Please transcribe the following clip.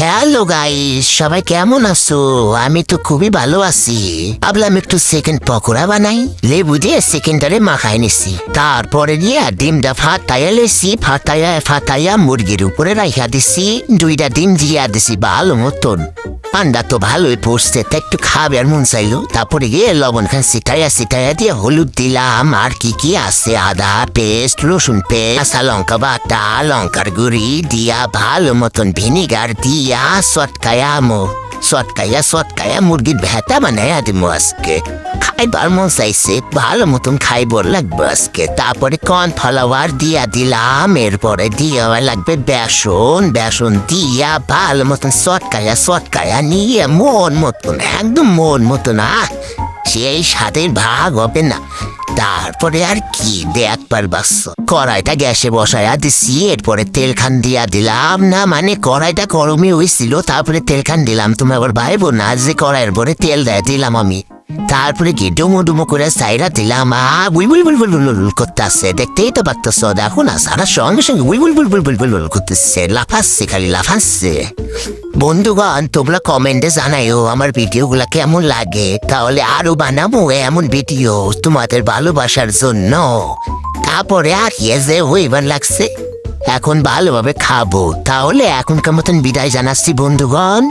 Hello guys, সবাই কেমন আছো? আমি তো খুবই ভালো আছি। ভাবলাম একটু সেকেন্ড পকোড়া বানাই। লেবু দিয়ে সেকেন্ডারে মাখাই নিছি, তারপরে দিয়ে ডিমটা ফাটাইয়া লেছি। ফাটাইয়া মুরগির উপরে রাইখা দিছি। 2টা ডিম দিয়া দিছি ভালো মতন। ঠান্ডা তো ভালোই পড়ছে, তা একটু খাবে আর মন চাইলো। তারপরে গিয়ে লবণ খান সিটাইয়া দিয়ে হলুদ দিলাম। আর কি আছে, আদা পেস্ট, রসুন পেস্ট, কাঁচা লঙ্কা বাটা, লঙ্কার গুঁড়ি দিয়া ভালো মতন ভিনিগার দিয়া সটকাইয়া মুরগির ভেতা বানাইয়া দিব আজকে। খাইবার মন চাইছে, ভালো মতন খাইবার লাগবে আজকে। তারপরে কর্নফ্লাওয়ার দিয়া দিলাম। এরপরে দিয়া লাগবে বেসন দিয়া ভালো মতন সটকাইয়া নিয়ে একদম মন মতন সেই স্বাদের ভাগ হবে না। তারপরে আর কি দেখবার বাস, কড়াইটা গ্যাসে বসাইয়া দিছি। এরপরে তেল খান দিয়া দিলাম। না মানে কড়াইটা গরমই হয়েছিল, তারপরে তেল খান দিলাম। তুমি আবার ভাইবো না যে কড়াইয়ের পরে তেল দেয় দিলাম আমি। তারপরে কি ডুমো করে সাইরা দিলাম। বুল করতে আসছে, দেখতেই তো পারতেছ। দেখো না, সারা সঙ্গে সঙ্গে বুল করতেছে, লাফাচ্ছে, খালি লাফাচ্ছে। বন্ধুগণ, তোমরা কমেন্টে জানাইও আমার ভিডিওগুলা কেমন লাগে, তাহলে আরো বানাবো এমন ভিডিও তোমাদের ভালোবাসার জন্য। তারপরে আর যে হইবার লাগছে, এখন ভালোভাবে খাবো। তাহলে এখনকার মতন বিদায় জানাচ্ছি বন্ধুগণ।